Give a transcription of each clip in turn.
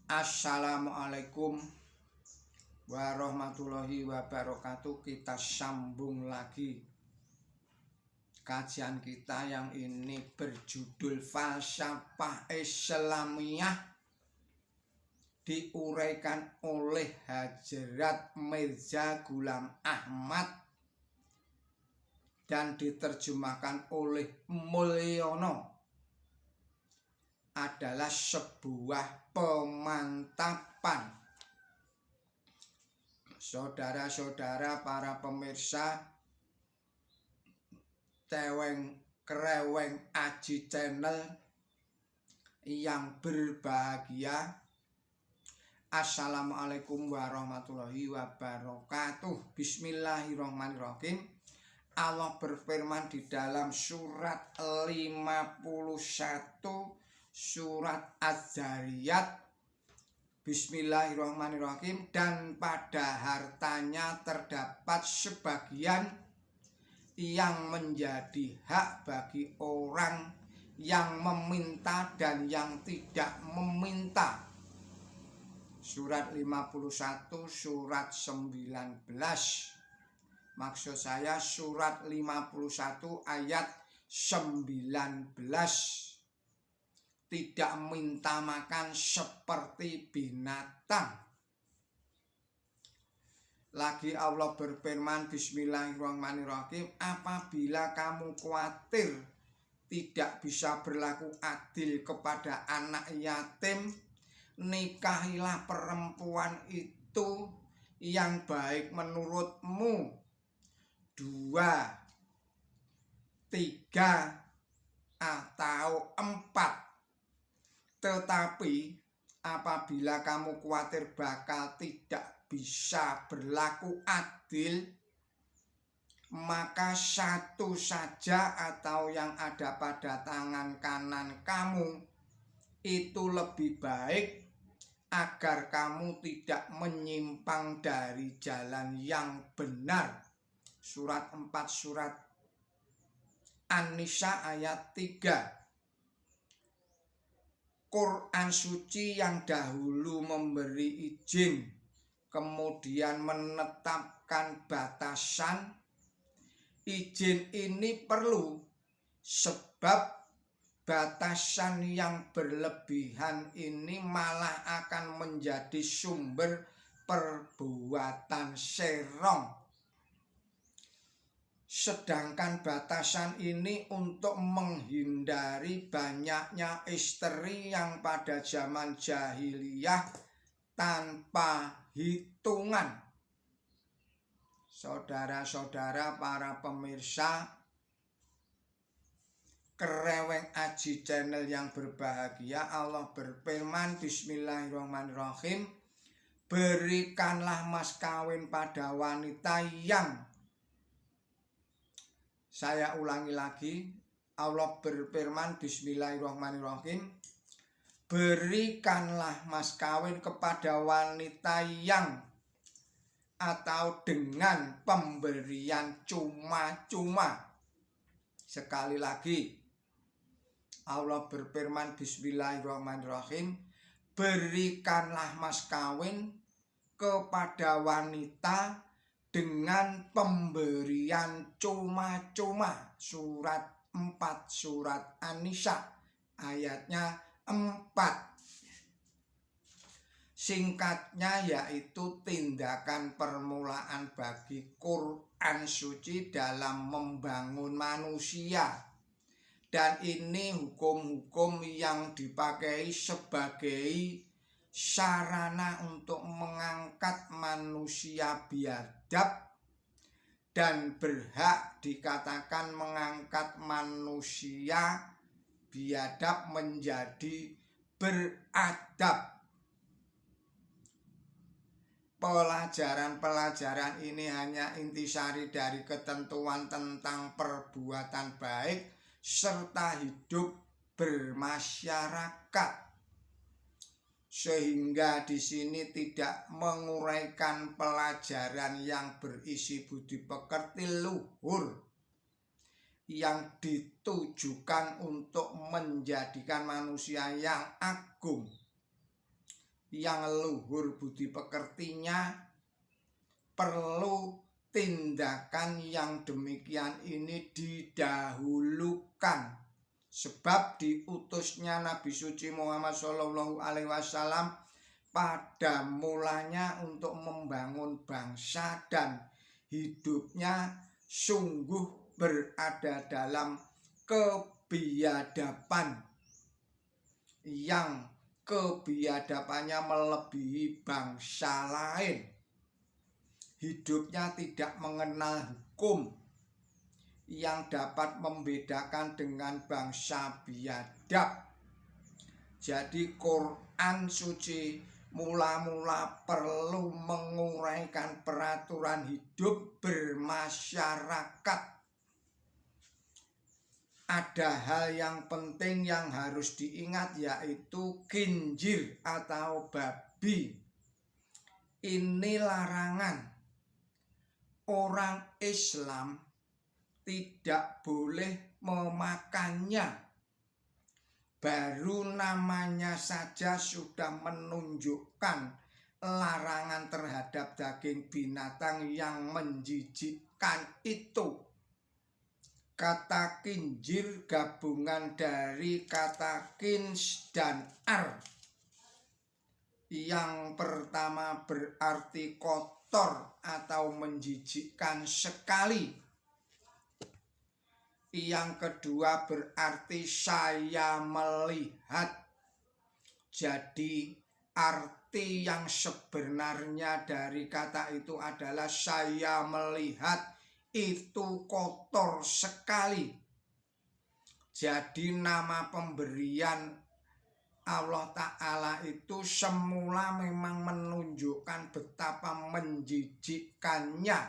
Assalamualaikum warahmatullahi wabarakatuh. Kita sambung lagi kajian kita yang ini berjudul Falsafah Islamiyah, diuraikan oleh Hadjrat Mirza Ghulam Ahmad dan diterjemahkan oleh Mulyono. Adalah sebuah pemantapan. Saudara-saudara para pemirsa Teweng Kreweng Aji Channel yang berbahagia, Assalamualaikum warahmatullahi wabarakatuh. Bismillahirrahmanirrahim. Allah berfirman di dalam surat 51 surat Az-Zariyat, Bismillahirrahmanirrahim, dan pada hartanya terdapat sebagian yang menjadi hak bagi orang yang meminta dan yang tidak meminta. Surat 51 surat 19. Maksud saya surat 51 ayat 19. Tidak minta makan seperti binatang. Lagi Allah berfirman, Bismillahirrahmanirrahim, apabila kamu khawatir tidak bisa berlaku adil kepada anak yatim, nikahilah perempuan itu yang baik menurutmu 2, 3, atau 4. Tetapi apabila kamu khawatir bakal tidak bisa berlaku adil, maka satu saja atau yang ada pada tangan kanan kamu itu lebih baik, agar kamu tidak menyimpang dari jalan yang benar. Surat 4 surat An-Nisa ayat 3. Quran suci yang dahulu memberi izin kemudian menetapkan batasan. Izin ini perlu sebab batasan yang berlebihan ini malah akan menjadi sumber perbuatan serong. Sedangkan batasan ini untuk menghindari banyaknya istri yang pada zaman jahiliyah tanpa hitungan. Saudara-saudara para pemirsa Kreweng Aji Channel yang berbahagia, Allah berfirman, Bismillahirrahmanirrahim, berikanlah mas kawin pada wanita yang, saya ulangi lagi, Allah berfirman, Bismillahirrahmanirrahim, berikanlah mas kawin kepada wanita yang atau dengan pemberian cuma-cuma. Sekali lagi, Allah berfirman, Bismillahirrahmanirrahim, berikanlah mas kawin kepada wanita dengan pemberian cuma-cuma. Surat 4 surat An-Nisa ayatnya 4. Singkatnya yaitu tindakan permulaan bagi Quran suci dalam membangun manusia. Dan ini hukum-hukum yang dipakai sebagai sarana untuk mengangkat manusia biadab dan berhak dikatakan mengangkat manusia biadab menjadi beradab. Pelajaran-pelajaran ini hanya intisari dari ketentuan tentang perbuatan baik serta hidup bermasyarakat, sehingga di sini tidak menguraikan pelajaran yang berisi budi pekerti luhur yang ditujukan untuk menjadikan manusia yang agung. yang luhur budi pekertinya, perlu tindakan yang demikian ini didahulukan. Sebab diutusnya Nabi suci Muhammad SAW pada mulanya untuk membangun bangsa dan hidupnya sungguh berada dalam kebiadaban yang kebiadabannya melebihi bangsa lain. Hidupnya tidak mengenal hukum yang dapat membedakan dengan bangsa biadab. Jadi Quran suci mula-mula perlu menguraikan peraturan hidup bermasyarakat. Ada hal yang penting yang harus diingat, yaitu khinzir atau babi. Ini larangan. Orang Islam tidak boleh memakannya. Baru namanya saja sudah menunjukkan larangan terhadap daging binatang yang menjijikkan itu. Kata khinzir gabungan dari kata khins dan ar. Yang pertama berarti kotor atau menjijikkan sekali. Yang kedua berarti saya melihat. Jadi arti yang sebenarnya dari kata itu adalah saya melihat itu kotor sekali. Jadi nama pemberian Allah Ta'ala itu semula memang menunjukkan betapa menjijikkannya.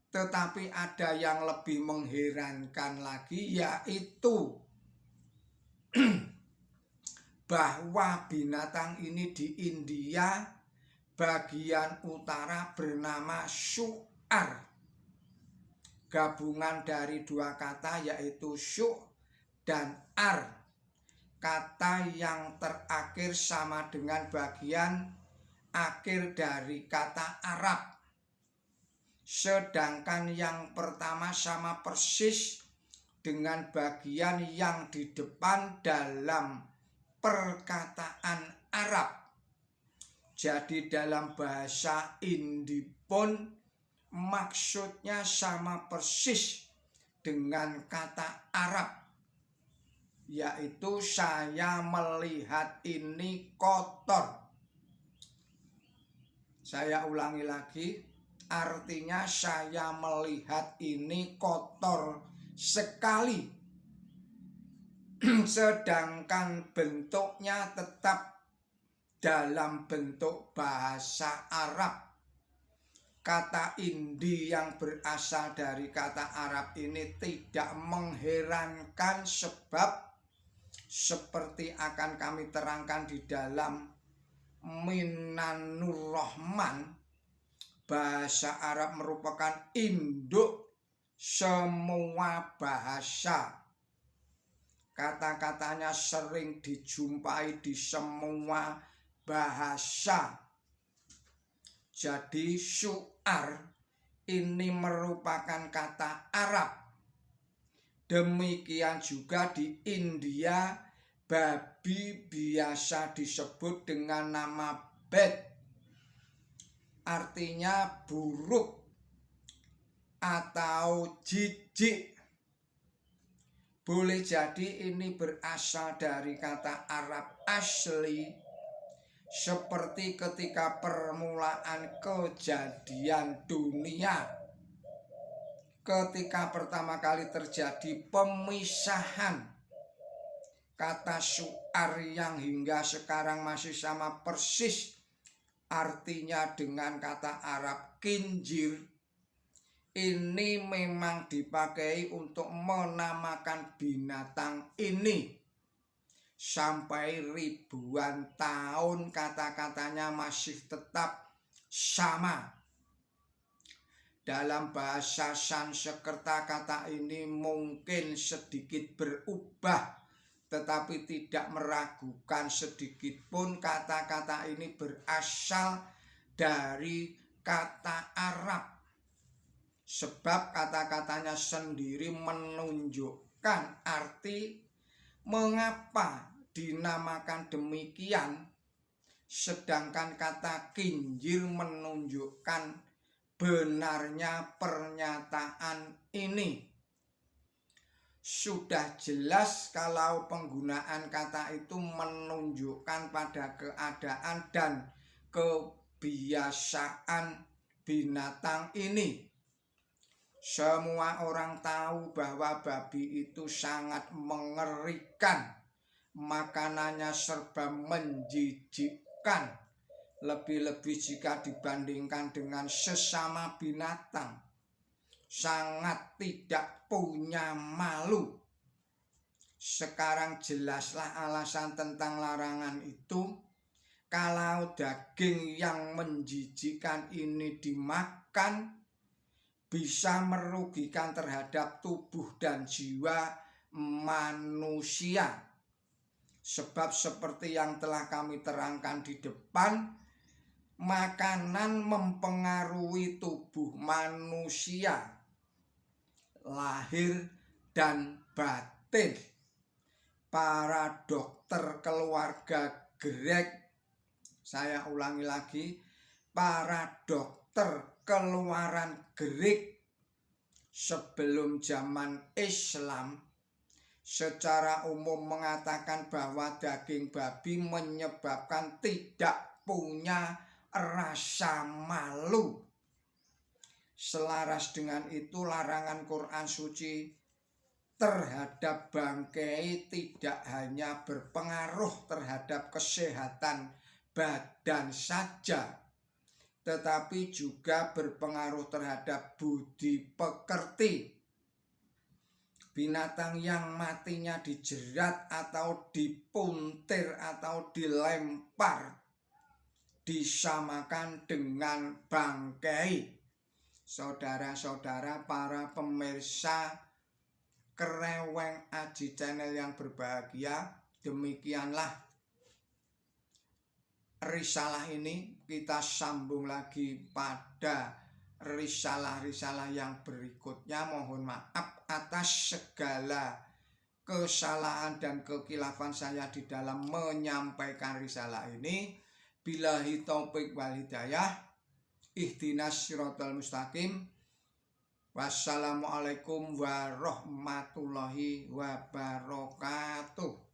Tetapi ada yang lebih mengherankan lagi, yaitu bahwa binatang ini di India bagian utara bernama syu'ar. Gabungan dari dua kata yaitu syu' dan ar. Kata yang terakhir sama dengan bagian akhir dari kata Arab. Sedangkan yang pertama sama persis dengan bagian yang di depan dalam perkataan Arab. Jadi dalam bahasa Indipun maksudnya sama persis dengan kata Arab, yaitu saya melihat ini kotor. Saya ulangi lagi, artinya saya melihat ini kotor sekali. Sedangkan bentuknya tetap dalam bentuk bahasa Arab. Kata Indi yang berasal dari kata Arab ini tidak mengherankan, sebab seperti akan kami terangkan di dalam Minanur Rahman, bahasa Arab merupakan induk semua bahasa. Kata-katanya sering dijumpai di semua bahasa. Jadi syu'ar ini merupakan kata Arab. Demikian juga di India, babi biasa disebut dengan nama bat. Artinya buruk atau jijik. Boleh jadi ini berasal dari kata Arab asli, seperti ketika permulaan kejadian dunia. Ketika pertama kali terjadi pemisahan, kata syu'ar yang hingga sekarang masih sama persis artinya dengan kata Arab khinzir, ini memang dipakai untuk menamakan binatang ini. Sampai ribuan tahun kata-katanya masih tetap sama. Dalam bahasa Sanskerta kata ini mungkin sedikit berubah tetapi tidak meragukan sedikit pun kata-kata ini berasal dari kata Arab. Sebab kata-katanya sendiri menunjukkan arti mengapa dinamakan demikian, sedangkan kata kinjir menunjukkan benarnya pernyataan ini. Sudah jelas kalau penggunaan kata itu menunjukkan pada keadaan dan kebiasaan binatang ini. Semua orang tahu bahwa babi itu sangat mengerikan. Makanannya serba menjijikkan, lebih-lebih jika dibandingkan dengan sesama binatang. Sangat tidak punya malu. Sekarang jelaslah alasan tentang larangan itu. Kalau daging yang menjijikkan ini dimakan, bisa merugikan terhadap tubuh dan jiwa manusia. Sebab seperti yang telah kami terangkan di depan, makanan mempengaruhi tubuh manusia, lahir dan batin. Para dokter keluarga Grek, saya ulangi lagi, para dokter keluaran Grek sebelum zaman Islam secara umum mengatakan bahwa daging babi menyebabkan tidak punya rasa malu. Selaras dengan itu, larangan Quran suci terhadap bangkai tidak hanya berpengaruh terhadap kesehatan badan saja, tetapi juga berpengaruh terhadap budi pekerti. Binatang yang matinya dijerat atau dipuntir atau dilempar disamakan dengan bangkai. Saudara-saudara, para pemirsa Kereweng Aji Channel yang berbahagia, demikianlah risalah ini. Kita sambung lagi pada risalah-risalah yang berikutnya. Mohon maaf atas segala kesalahan dan kekilafan saya di dalam menyampaikan risalah ini. Billahi taufik wal hidayah. Ihdinas siratal mustaqim. Wassalamualaikum warahmatullahi wabarakatuh.